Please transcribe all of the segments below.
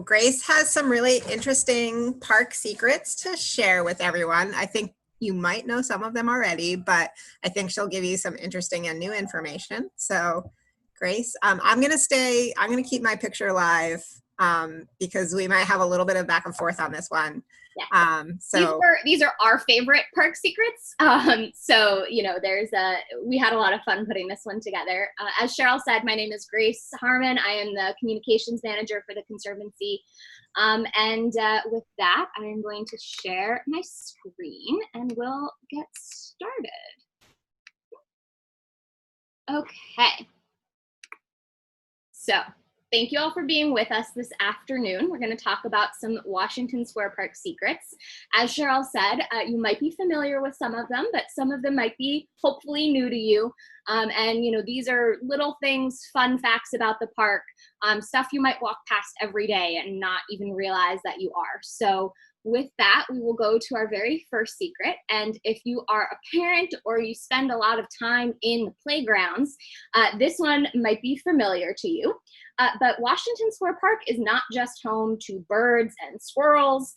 Grace has some really interesting park secrets to share with everyone. I think you might know some of them already, but I think she'll give you some interesting and new information. So Grace, I'm going to keep my picture live because we might have a little bit of back and forth on this one. Yeah. These are our favorite park secrets. So, we had a lot of fun putting this one together. As Cheryl said, my name is Grace Harman. I am the communications manager for the Conservancy. With that, I am going to share my screen and we'll get started. Okay. So thank you all for being with us this afternoon. We're going to talk about some Washington Square Park secrets. As Cheryl said, you might be familiar with some of them, but some of them might be hopefully new to you. These are little things, fun facts about the park, stuff you might walk past every day and not even realize that you are. So with that, we will go to our very first secret. And if you are a parent or you spend a lot of time in the playgrounds, this one might be familiar to you. But Washington Square Park is not just home to birds and squirrels,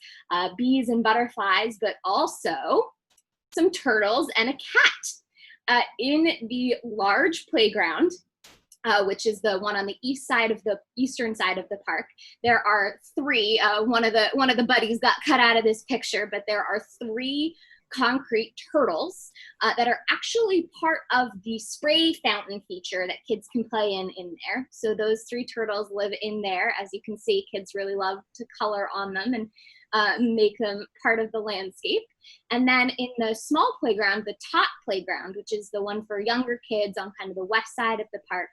bees and butterflies, but also some turtles and a cat. In the large playground, which is the one on the eastern side of the park, there are three. One of the buddies got cut out of this picture, but there are three concrete turtles that are actually part of the spray fountain feature that kids can play in there. So those three turtles live in there. As you can see, kids really love to color on them and make them part of the landscape. And then in the small playground, the Tot playground, which is the one for younger kids on kind of the west side of the park,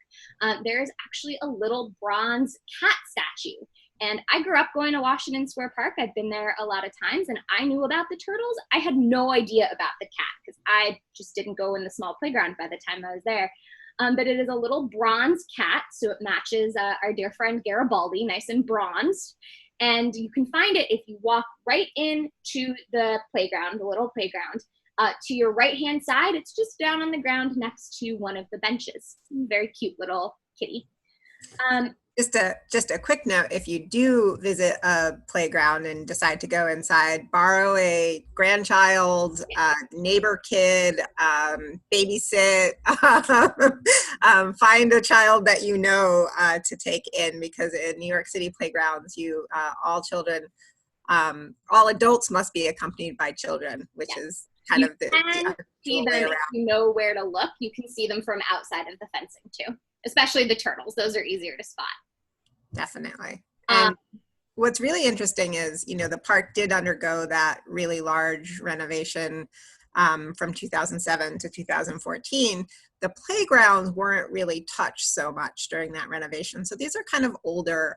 there is actually a little bronze cat statue. And I grew up going to Washington Square Park. I've been there a lot of times, and I knew about the turtles. I had no idea about the cat because I just didn't go in the small playground by the time I was there. But it is a little bronze cat, so it matches our dear friend Garibaldi, nice and bronzed. And you can find it if you walk right into the playground, the little playground. To your right-hand side, it's just down on the ground next to one of the benches. Very cute little kitty. Just a quick note, if you do visit a playground and decide to go inside, borrow a grandchild, neighbor kid, babysit, find a child that you know to take in, because in New York City playgrounds, all adults must be accompanied by children, which is kind of the see them if you know where to look. You can see them from outside of the fencing too, especially the turtles. Those are easier to spot. Definitely. And what's really interesting is, the park did undergo that really large renovation from 2007 to 2014. The playgrounds weren't really touched so much during that renovation. So these are kind of older.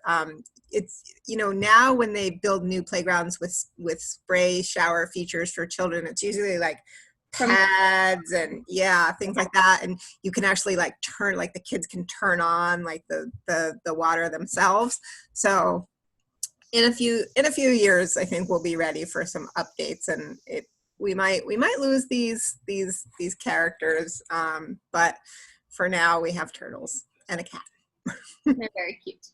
It's, now when they build new playgrounds with spray shower features for children, it's usually like pads and things like that, and you can actually turn, the kids can turn on the water themselves. So in a few years, I think we'll be ready for some updates, and we might lose these characters, but for now we have turtles and a cat. They're very cute.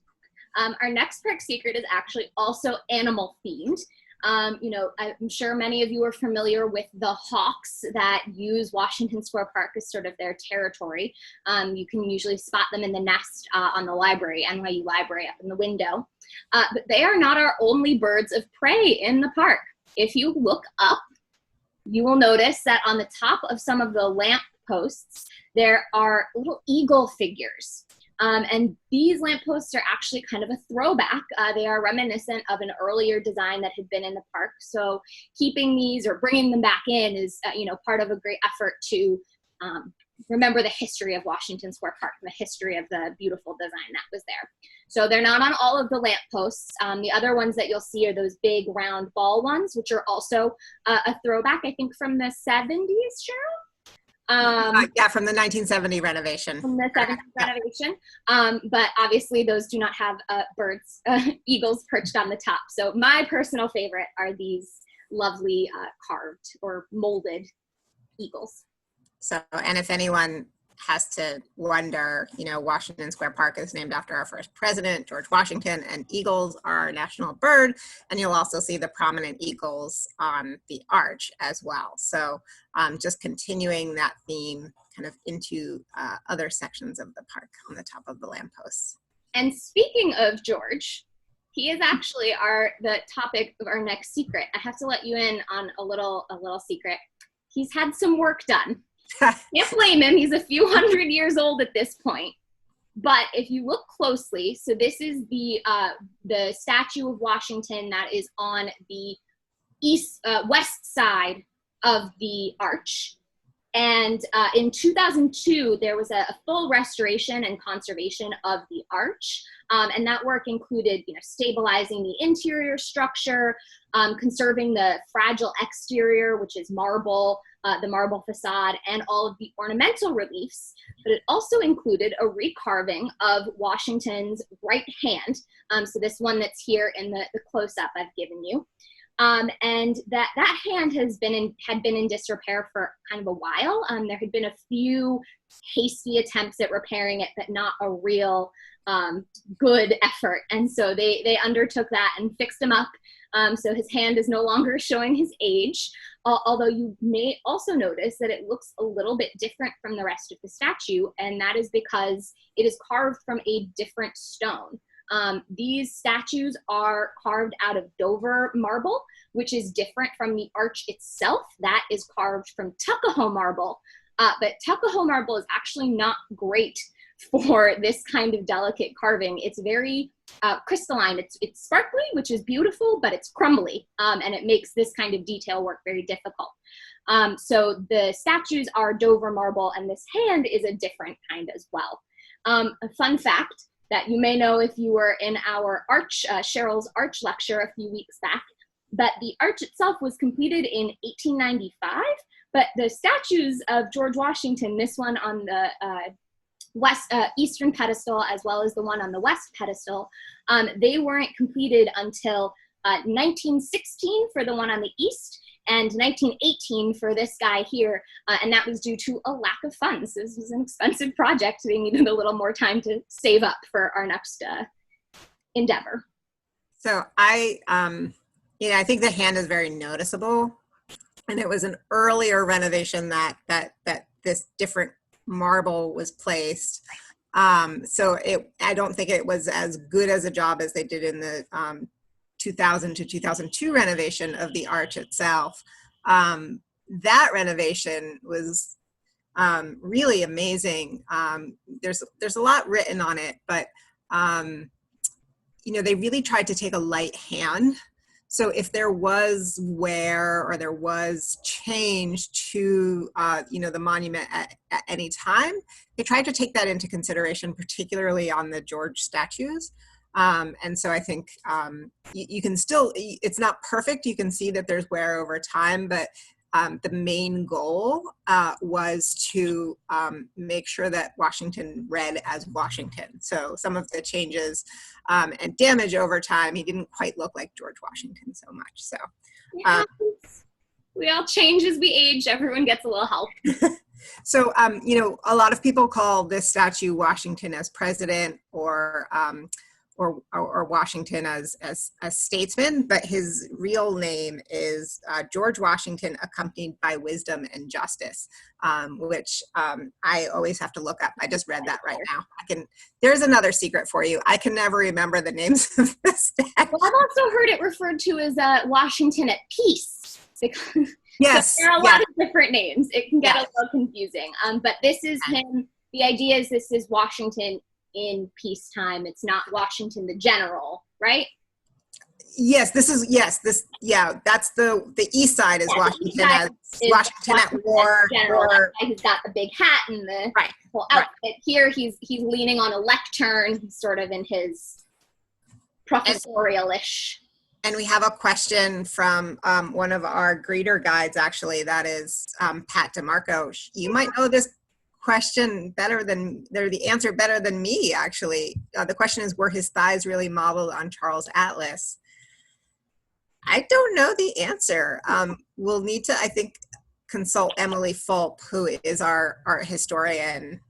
Our next park secret is actually also animal themed. I'm sure many of you are familiar with the hawks that use Washington Square Park as sort of their territory. You can usually spot them in the nest on the library, NYU library, up in the window. But they are not our only birds of prey in the park. If you look up, you will notice that on the top of some of the lamp posts, there are little eagle figures. And these lampposts are actually kind of a throwback. They are reminiscent of an earlier design that had been in the park. So keeping these or bringing them back in is, part of a great effort to remember the history of Washington Square Park and the history of the beautiful design that was there. So they're not on all of the lampposts. The other ones that you'll see are those big round ball ones, which are also a throwback, I think, from the 70s, Cheryl? From the 1970 renovation. From the 70s renovation. But obviously those do not have birds, eagles perched on the top. So my personal favorite are these lovely carved or molded eagles. So, and if anyone has to wonder, Washington Square Park is named after our first president, George Washington, and eagles are our national bird. And you'll also see the prominent eagles on the arch as well. So just continuing that theme kind of into other sections of the park on the top of the lampposts. And speaking of George, he is actually the topic of our next secret. I have to let you in on a little secret. He's had some work done. Can't blame him. He's a few hundred years old at this point. But if you look closely, so this is the statue of Washington that is on the west side of the arch. And in 2002, there was a full restoration and conservation of the arch. And that work included, stabilizing the interior structure, conserving the fragile exterior, which is marble, the marble facade, and all of the ornamental reliefs. But it also included a recarving of Washington's right hand. So this one that's here in the close-up I've given you. And that hand had been in disrepair for kind of a while. There had been a few hasty attempts at repairing it, but not a real good effort. And so they undertook that and fixed him up. So his hand is no longer showing his age, although you may also notice that it looks a little bit different from the rest of the statue, and that is because it is carved from a different stone. These statues are carved out of Dover marble, which is different from the arch itself. That is carved from Tuckahoe marble, but Tuckahoe marble is actually not great for this kind of delicate carving. It's very crystalline. It's sparkly, which is beautiful, but it's crumbly, and it makes this kind of detail work very difficult. So the statues are Dover marble, and this hand is a different kind as well. A fun fact that you may know if you were in our arch, Cheryl's arch lecture a few weeks back, but the arch itself was completed in 1895, but the statues of George Washington, this one on the eastern pedestal, as well as the one on the west pedestal, they weren't completed until 1916 for the one on the east, and 1918 for this guy here, and that was due to a lack of funds. This was an expensive project. They needed a little more time to save up for our next endeavor. So I think the hand is very noticeable, and it was an earlier renovation that this different marble was placed. So I don't think it was as good as a job as they did in the 2000 to 2002 renovation of the arch itself. That renovation was really amazing. There's a lot written on it, but they really tried to take a light hand. So if there was wear or there was change to the monument at any time, they tried to take that into consideration, particularly on the George statues. And so I think you can still, it's not perfect. You can see that there's wear over time, but the main goal was to make sure that Washington read as Washington. So some of the changes and damage over time, he didn't quite look like George Washington so much. So we all change as we age. Everyone gets a little help. So, a lot of people call this statue Washington as president or Washington as a statesman, but his real name is George Washington, accompanied by wisdom and justice, which I always have to look up. I just read that right now. There's another secret for you. I can never remember the names of the statue. Well, I've also heard it referred to as Washington at peace. Yes. So there are a lot of different names. It can get a little confusing. But this is him. The idea is this is Washington in peacetime. It's not Washington the general, right? That's the east side is Washington as Washington at war. General. He's got the big hat and the whole outfit. Right. Here he's leaning on a lectern. He's sort of in his professorial-ish. And we have a question from one of our greeter guides, actually, that is Pat DeMarco. You might know this question the answer better than me, actually. The question is, were his thighs really modeled on Charles Atlas? I don't know the answer. We'll need to, I think, consult Emily Fulp, who is our art historian,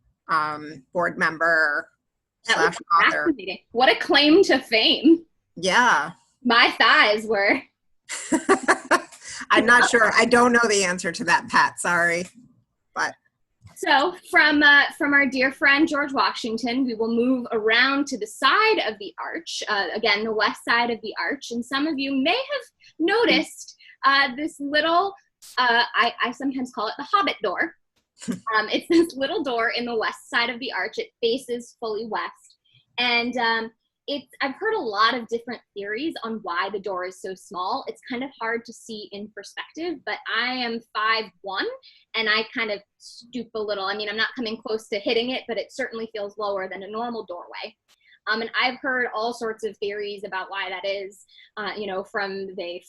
board member / author. Fascinating. What a claim to fame. Yeah. My thighs were. I'm not sure. I don't know the answer to that, Pat. Sorry. But so from our dear friend George Washington, we will move around to the side of the arch, again, the west side of the arch. And some of you may have noticed this little, I sometimes call it the Hobbit Door. It's this little door in the west side of the arch. It faces fully west. And I've heard a lot of different theories on why the door is so small. It's kind of hard to see in perspective, but I am 5'1", and I kind of stoop a little. I mean, I'm not coming close to hitting it, but it certainly feels lower than a normal doorway. And I've heard all sorts of theories about why that is, from they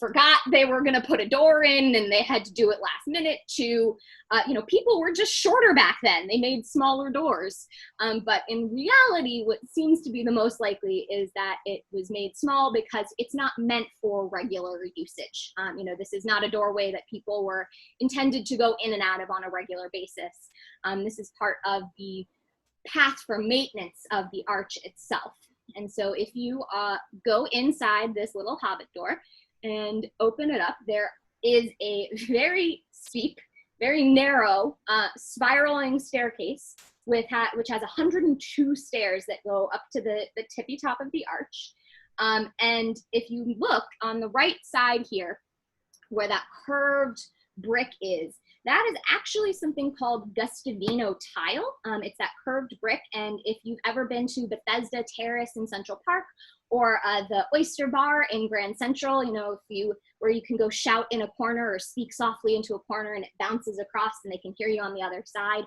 forgot they were going to put a door in and they had to do it last minute to, people were just shorter back then. They made smaller doors. But in reality, what seems to be the most likely is that it was made small because it's not meant for regular usage. This is not a doorway that people were intended to go in and out of on a regular basis. This is part of the path for maintenance of the arch itself. And so if you go inside this little Hobbit door and open it up, there is a very steep, very narrow, spiraling staircase which has 102 stairs that go up to the tippy top of the arch. And if you look on the right side here, where that curved brick is, that is actually something called Gustavino tile. It's that curved brick, and if you've ever been to Bethesda Terrace in Central Park, or the Oyster Bar in Grand Central, where you can go shout in a corner or speak softly into a corner and it bounces across and they can hear you on the other side.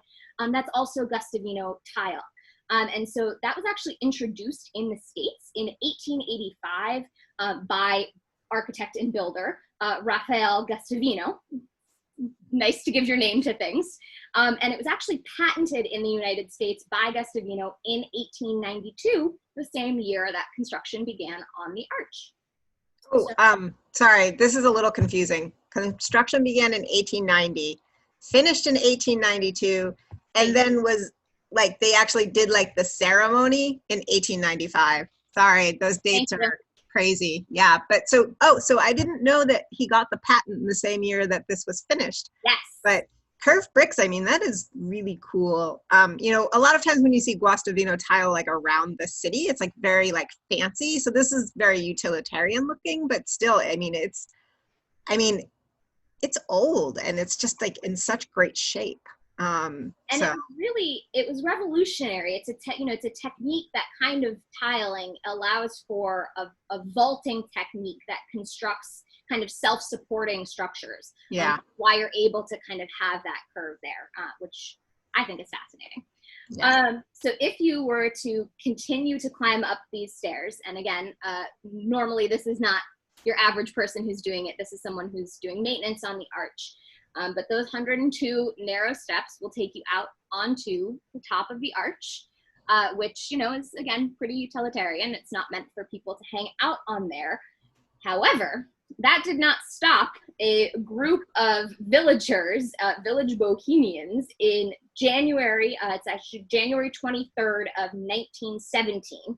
That's also Gustavino tile. And so that was actually introduced in the States in 1885 by architect and builder Raphael Guastavino. Nice to give your name to things. And it was actually patented in the United States by Guastavino in 1892, the same year that construction began on the arch. Oh, sorry, this is a little confusing. Construction began in 1890, finished in 1892, and then was like, they actually did like the ceremony in 1895. Sorry, those dates are crazy. Yeah, but so I didn't know that he got the patent in the same year that this was finished. Yes. But curved bricks, I mean, that is really cool. A lot of times when you see Guastavino tile like around the city, it's like very like fancy. So this is very utilitarian looking, but still, it's old and it's just like in such great shape. It was revolutionary. It's a technique that kind of tiling allows for a vaulting technique that constructs kind of self-supporting structures. Yeah. Why you're able to kind of have that curve there, which I think is fascinating. Yeah. So if you were to continue to climb up these stairs, and again, normally this is not your average person who's doing it. This is someone who's doing maintenance on the arch. But those 102 narrow steps will take you out onto the top of the arch, which, is, again, pretty utilitarian. It's not meant for people to hang out on there. However, that did not stop a group of villagers, village Bohemians, in January, it's actually January 23rd of 1917.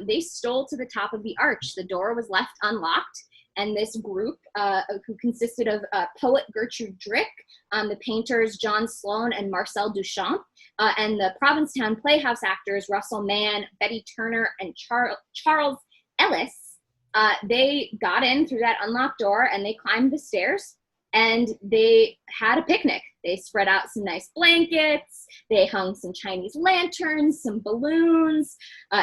They stole to the top of the arch. The door was left unlocked. And this group, who consisted of poet Gertrude Drick, the painters John Sloan and Marcel Duchamp, and the Provincetown Playhouse actors Russell Mann, Betty Turner, and Charles Ellis, they got in through that unlocked door and they climbed the stairs and they had a picnic. They spread out some nice blankets. They hung some Chinese lanterns, some balloons.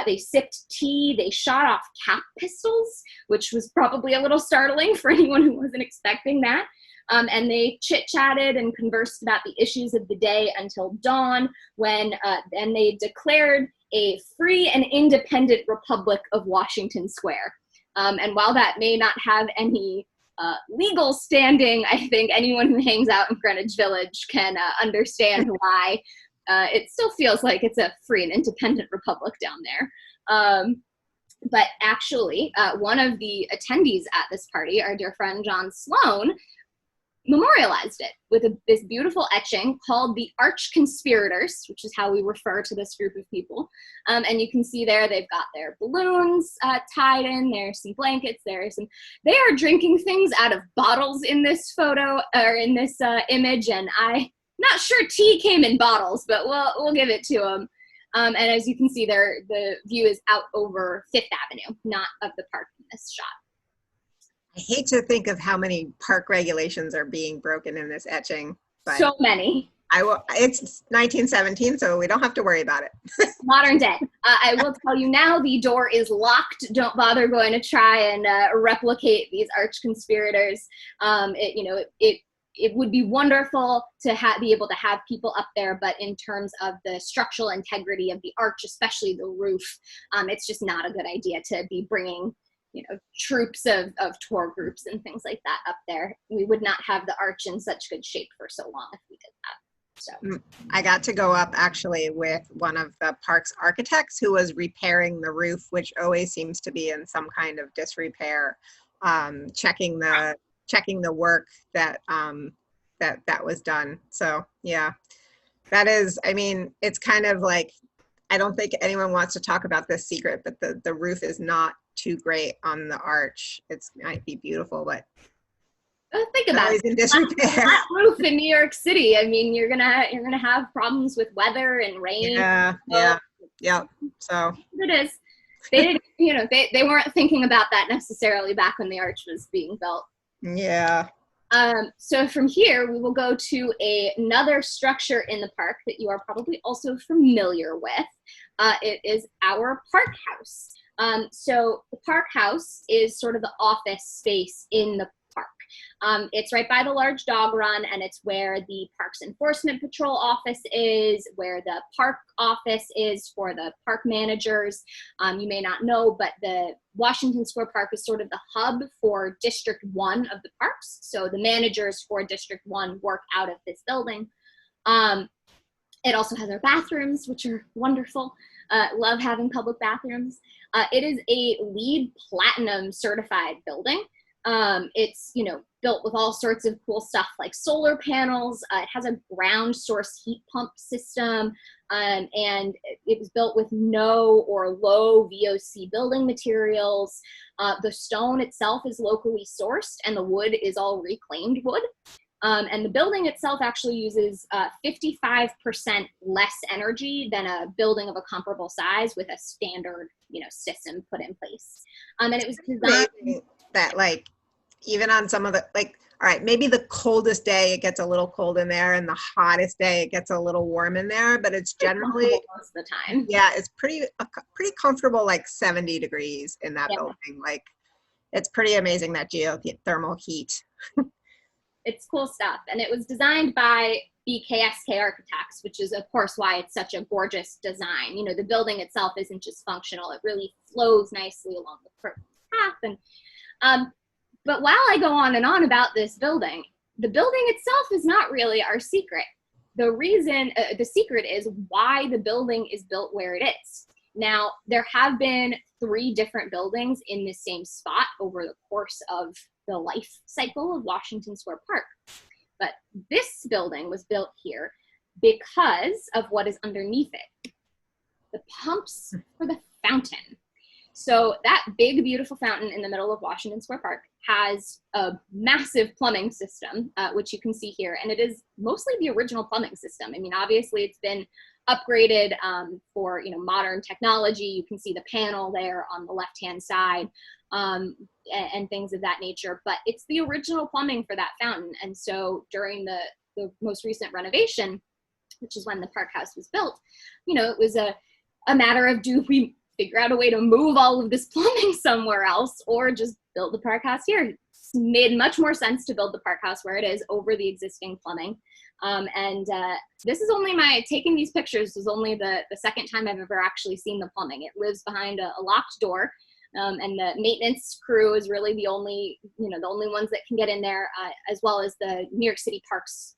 They sipped tea. They shot off cap pistols, which was probably a little startling for anyone who wasn't expecting that. And they chit-chatted and conversed about the issues of the day until dawn, when then they declared a free and independent Republic of Washington Square. And while that may not have any legal standing, I think anyone who hangs out in Greenwich Village can understand why it still feels like it's a free and independent republic down there. But actually, one of the attendees at this party, our dear friend John Sloan, memorialized it with this beautiful etching called the Arch Conspirators, which is how we refer to this group of people. And you can see there they've got their balloons tied in, there's some blankets, they are drinking things out of bottles in this photo, or in this image, and I'm not sure tea came in bottles, but we'll give it to them. And as you can see there, the view is out over Fifth Avenue, not of the park in this shot. I hate to think of how many park regulations are being broken in this etching. But so many. It's 1917, so we don't have to worry about it. Modern day. I will tell you now, the door is locked. Don't bother going to try and replicate these arch conspirators. It would be wonderful to be able to have people up there, but in terms of the structural integrity of the arch, especially the roof, it's just not a good idea to be bringing troops of tour groups and things like that up there. We would not have the arch in such good shape for so long if we did that. So I got to go up actually with one of the park's architects who was repairing the roof, which always seems to be in some kind of disrepair, checking the work that was done. So yeah, that is, I mean, it's kind of like, I don't think anyone wants to talk about this secret, but the roof is not too great on the arch. It might be beautiful, but think about it. In disrepair. Flat roof in New York City. I mean, you're gonna have problems with weather and rain. Yeah. So it is. They didn't, they weren't thinking about that necessarily back when the arch was being built. Yeah. So from here, we will go to another structure in the park that you are probably also familiar with. It is our park house. So the park house is sort of the office space in the park. It's right by the large dog run, and it's where the Parks Enforcement Patrol office is, where the park office is for the park managers. You may not know, but the Washington Square Park is sort of the hub for District 1 of the parks. So the managers for District 1 work out of this building. It also has our bathrooms, which are wonderful. Love having public bathrooms. It is a LEED Platinum certified building. It's, built with all sorts of cool stuff like solar panels. It has a ground source heat pump system, and it was built with no or low VOC building materials. The stone itself is locally sourced, and the wood is all reclaimed wood. And the building itself actually uses 55% less energy than a building of a comparable size with a standard, system put in place. And it was designed that, like, even on some of the, like, all right, maybe the coldest day it gets a little cold in there, and the hottest day it gets a little warm in there, but it's generally most of the time. Yeah, it's pretty comfortable, like 70 degrees in that building. Like, it's pretty amazing, that geothermal heat. It's cool stuff. And it was designed by BKSK Architects, which is, of course, why it's such a gorgeous design. The building itself isn't just functional. It really flows nicely along the path. And but while I go on and on about this building, the building itself is not really our secret. The reason, the secret is why the building is built where it is. Now, there have been 3 different buildings in the same spot over the course of the life cycle of Washington Square Park. But this building was built here because of what is underneath it. The pumps for the fountain. So that big, beautiful fountain in the middle of Washington Square Park has a massive plumbing system, which you can see here. And it is mostly the original plumbing system. I mean, obviously it's been upgraded for modern technology. You can see the panel there on the left-hand side, and things of that nature. But it's the original plumbing for that fountain. And so during the most recent renovation, which is when the park house was built, it was a matter of, do we figure out a way to move all of this plumbing somewhere else, or just build the park house here? It's made much more sense to build the park house where it is over the existing plumbing. This is only taking these pictures is only the second time I've ever actually seen the plumbing. It lives behind a locked door. And the maintenance crew is really the only ones that can get in there, as well as the New York City Parks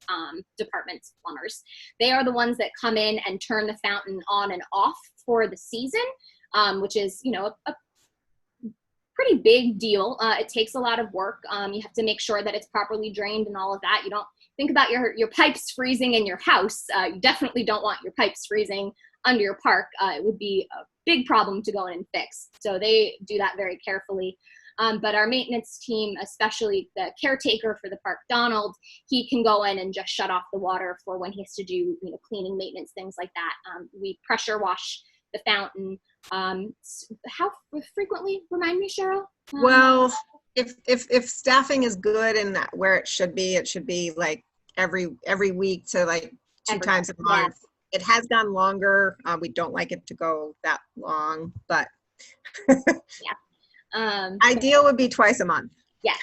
Department's plumbers. They are the ones that come in and turn the fountain on and off for the season, which is, a pretty big deal. It takes a lot of work. You have to make sure that it's properly drained and all of that. You don't think about your pipes freezing in your house. You definitely don't want your pipes freezing under your park. It would be a big problem to go in and fix. So they do that very carefully. But our maintenance team, especially the caretaker for the park, Donald, he can go in and just shut off the water for when he has to do, cleaning, maintenance, things like that. We pressure wash the fountain. How frequently? Remind me, Cheryl. Well, if staffing is good and where it should be like every week to like two times a month. Yeah. It has gone longer. We don't like it to go that long, but yeah. Ideal would be twice a month. Yes.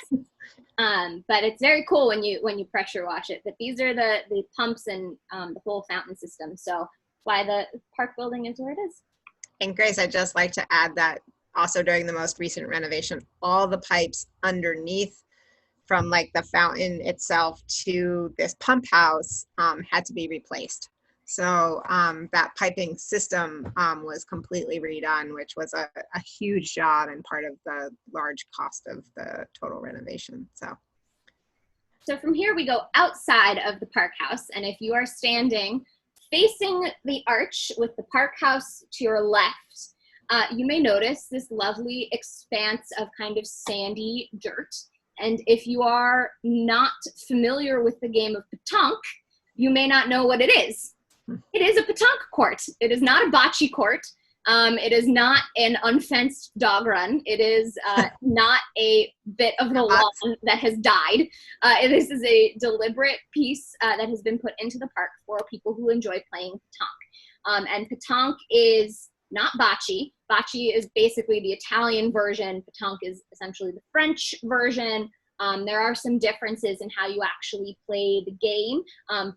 But it's very cool when you pressure wash it. But these are the pumps and the whole fountain system. So why the park building is where it is. And Grace, I'd just like to add that also during the most recent renovation, all the pipes underneath from like the fountain itself to this pump house had to be replaced. So that piping system was completely redone, which was a huge job and part of the large cost of the total renovation. So from here we go outside of the park house, and if you are standing facing the arch with the park house to your left, you may notice this lovely expanse of kind of sandy dirt. And if you are not familiar with the game of petanque, you may not know what it is. It is a petanque court. It is not a bocce court. It is not an unfenced dog run. It is not a bit of the lawn that has died. This is a deliberate piece that has been put into the park for people who enjoy playing petanque. And petanque is not bocce. Bocce is basically the Italian version. Petanque is essentially the French version. There are some differences in how you actually play the game.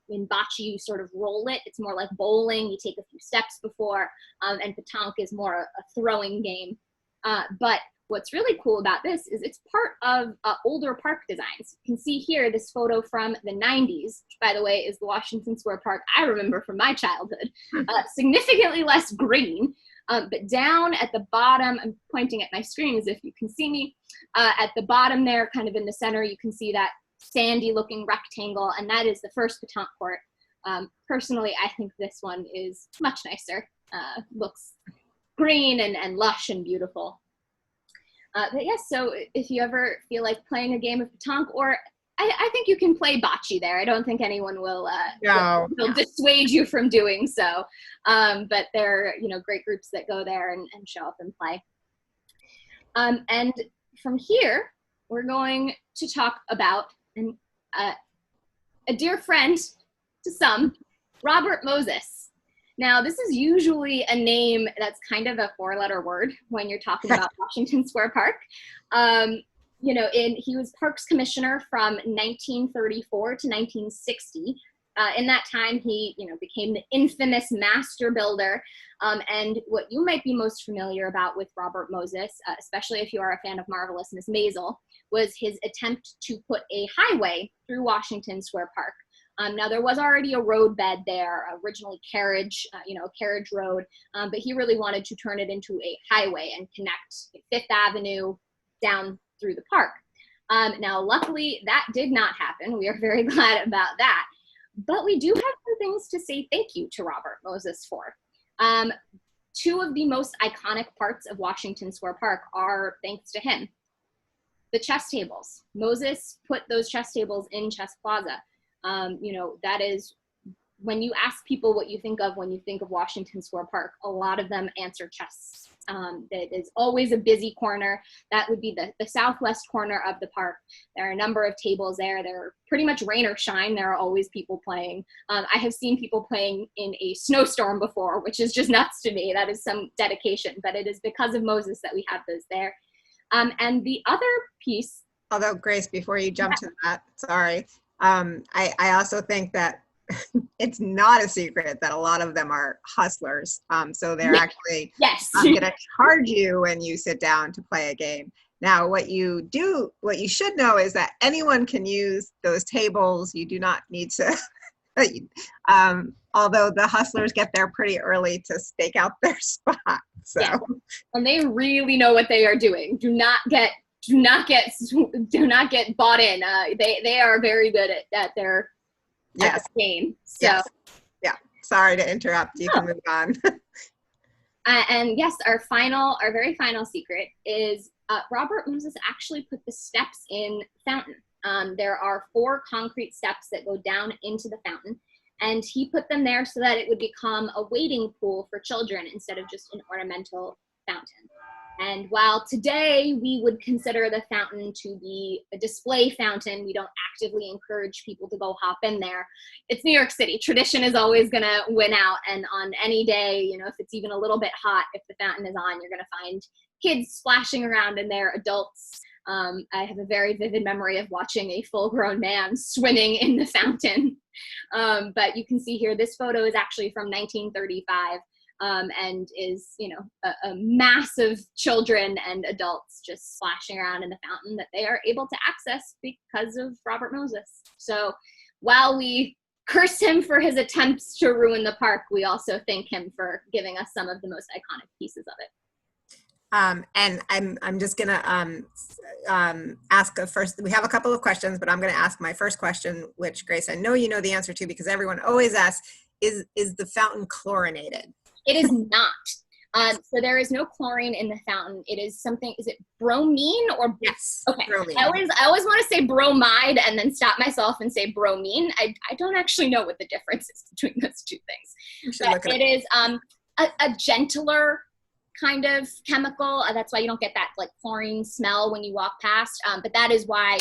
In bocce, you sort of roll it. It's more like bowling. You take a few steps before, and petanque is more a throwing game. But what's really cool about this is it's part of older park designs. You can see here this photo from the 90s, which, by the way, is the Washington Square Park I remember from my childhood. Significantly less green. But down at the bottom, I'm pointing at my screen as if you can see me. At the bottom there, kind of in the center, you can see that sandy looking rectangle, and that is the first petanque court. Personally, I think this one is much nicer. Looks green and lush and beautiful. But yes, so if you ever feel like playing a game of petanque, or I think you can play bocce there. I don't think anyone will dissuade you from doing so. But there are great groups that go there and show up and play. And from here, we're going to talk about a dear friend to some, Robert Moses. Now, this is usually a name that's kind of a four-letter word when you're talking about Washington Square Park. He was Parks Commissioner from 1934 to 1960. In that time, he, became the infamous master builder. And what you might be most familiar about with Robert Moses, especially if you are a fan of Marvelous Miss Maisel, was his attempt to put a highway through Washington Square Park. Now, there was already a roadbed there, originally carriage, a carriage road, but he really wanted to turn it into a highway and connect Fifth Avenue down through the park. Now, luckily, that did not happen. We are very glad about that. But we do have some things to say thank you to Robert Moses for. Two of the most iconic parts of Washington Square Park are thanks to him. The chess tables. Moses put those chess tables in Chess Plaza. That is, when you ask people what you think of when you think of Washington Square Park, a lot of them answer chess. That is always a busy corner. That would be the southwest corner of the park. There are a number of tables there. They're pretty much rain or shine. There are always people playing. I have seen people playing in a snowstorm before, which is just nuts to me. That is some dedication, but it is because of Moses that we have those there. And the other piece. Although, Grace, before you jump to that, sorry. I also think that it's not a secret that a lot of them are hustlers. So they're actually going to charge you when you sit down to play a game. Now, what you should know is that anyone can use those tables. You do not need to, although the hustlers get there pretty early to stake out their spot. So. Yeah. And they really know what they are doing. Do not get bought in. They are very good at their Yes. game. So. Yes. Yeah. Sorry to interrupt. You can move on. And yes, our very final secret is Robert Moses actually put the steps in the fountain. There are 4 concrete steps that go down into the fountain, and he put them there so that it would become a wading pool for children instead of just an ornamental fountain. And while today we would consider the fountain to be a display fountain, we don't actively encourage people to go hop in there. It's New York City. Tradition is always going to win out. And on any day, if it's even a little bit hot, if the fountain is on, you're going to find kids splashing around in there, adults. I have a very vivid memory of watching a full-grown man swimming in the fountain. But you can see here, this photo is actually from 1935. And is, a mass of children and adults just splashing around in the fountain that they are able to access because of Robert Moses. So while we curse him for his attempts to ruin the park, we also thank him for giving us some of the most iconic pieces of it. And I'm just gonna ask first. We have a couple of questions, but I'm gonna ask my first question, which, Grace, I know you know the answer to because everyone always asks: Is the fountain chlorinated? It is not. So there is no chlorine in the fountain. It is something. Is it bromine or? Yes. Okay. Bromine. I always want to say bromide and then stop myself and say bromine. I don't actually know what the difference is between those two things. But it is a gentler kind of chemical. That's why you don't get that like chlorine smell when you walk past. But that is why,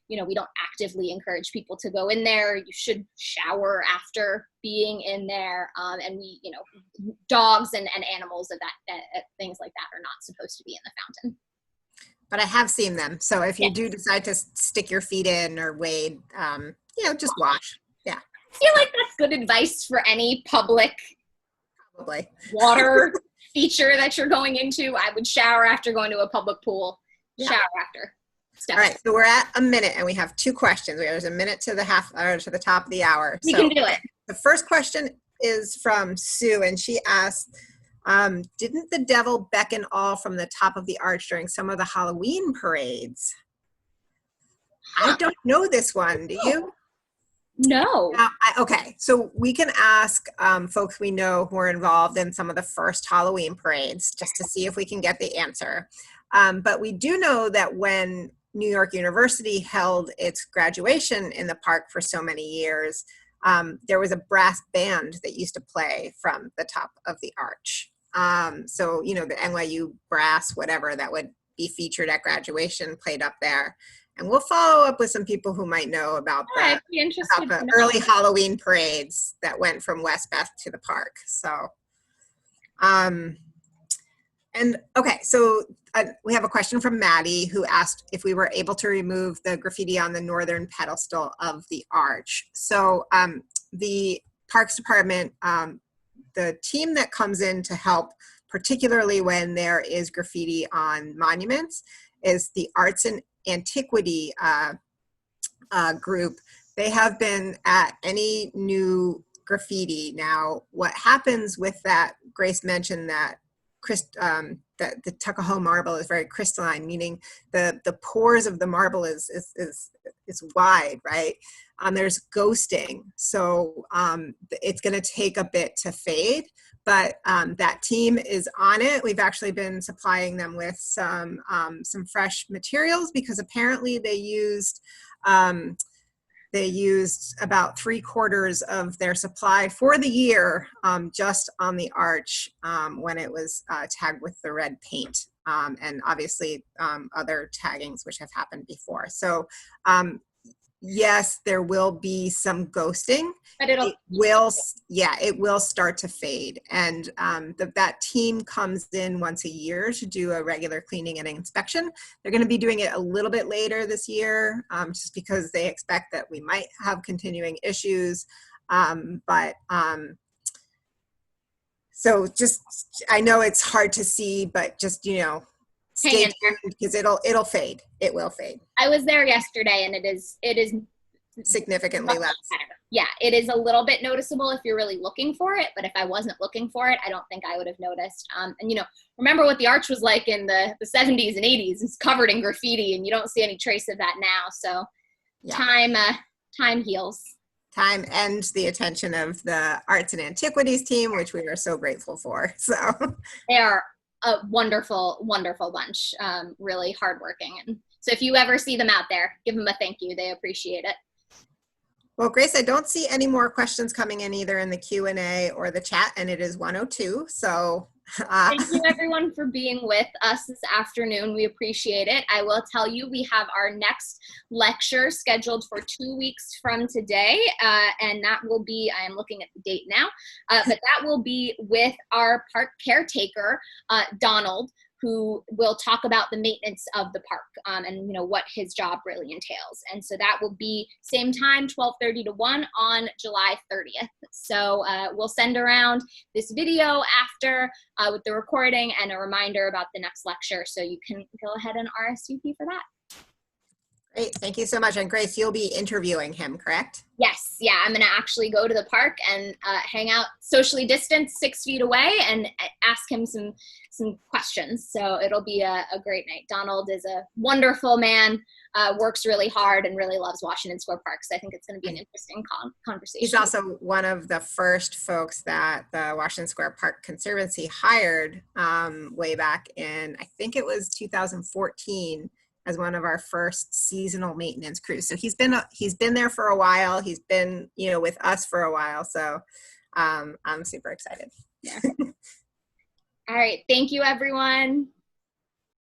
we don't actively encourage people to go in there. You should shower after being in there. And we, dogs and animals of that, things like that are not supposed to be in the fountain. But I have seen them. So if you do decide to stick your feet in or wade, just wash. Yeah. I feel like that's good advice for any public probably water feature that you're going into. I would shower after going to a public pool. Yeah. Shower after. All right, so we're at a minute and we have 2 questions. There's a minute to the top of the hour. We can do it. The first question is from Sue, and she asked, didn't the devil beckon all from the top of the arch during some of the Halloween parades? I don't know this one. Do you? No. Okay, so we can ask folks we know who are involved in some of the first Halloween parades just to see if we can get the answer. But we do know that when New York University held its graduation in the park for so many years, there was a brass band that used to play from the top of the arch. So, the NYU brass, whatever, that would be featured at graduation played up there. And we'll follow up with some people who might know about the early Halloween parades that went from West Beth to the park. So, we have a question from Maddie who asked if we were able to remove the graffiti on the northern pedestal of the arch. So the Parks Department, the team that comes in to help, particularly when there is graffiti on monuments, is the Arts and Antiquity group. They have been at any new graffiti. Now, what happens with that, Grace mentioned that that the Tuckahoe marble is very crystalline, meaning the pores of the marble is wide, right? There's ghosting, so it's going to take a bit to fade, but that team is on it. We've actually been supplying them with some fresh materials because apparently they used about 3/4 of their supply for the year just on the arch when it was tagged with the red paint, and obviously other taggings which have happened before. So yes, there will be some ghosting, but it will start to fade. And that team comes in once a year to do a regular cleaning and inspection. They're going to be doing it a little bit later this year, just because they expect that we might have continuing issues. So just, I know it's hard to see, but just, stay tuned because it'll fade. It will fade. I was there yesterday, and it is significantly less. Yeah, it is a little bit noticeable if you're really looking for it, but if I wasn't looking for it, I don't think I would have noticed. And remember what the arch was like in the 70s and 80s. It's covered in graffiti, and you don't see any trace of that now. So yeah. Time heals. Time and the attention of the Arts and Antiquities team, which we are so grateful for. So they are a wonderful, wonderful bunch, really hardworking. And so if you ever see them out there, give them a thank you. They appreciate it. Well, Grace, I don't see any more questions coming in either in the Q&A or the chat, and it is 1:02. So thank you everyone for being with us this afternoon. We appreciate it. I will tell you, we have our next lecture scheduled for 2 weeks from today, and that will be, I am looking at the date now, but that will be with our park caretaker, Donald, who will talk about the maintenance of the park and what his job really entails. And so that will be same time, 12:30 to 1 on July 30th. So we'll send around this video after with the recording and a reminder about the next lecture, so you can go ahead and RSVP for that. Great, thank you so much. And Grace, you'll be interviewing him, correct? Yes, yeah, I'm gonna actually go to the park and hang out socially distanced 6 feet away and ask him some questions. So it'll be a great night. Donald is a wonderful man, works really hard and really loves Washington Square Park. So I think it's gonna be an interesting conversation. He's also one of the first folks that the Washington Square Park Conservancy hired way back in, I think it was 2014, as one of our first seasonal maintenance crews. So he's been there for a while. He's been, with us for a while. So I'm super excited. Yeah. All right. Thank you, everyone.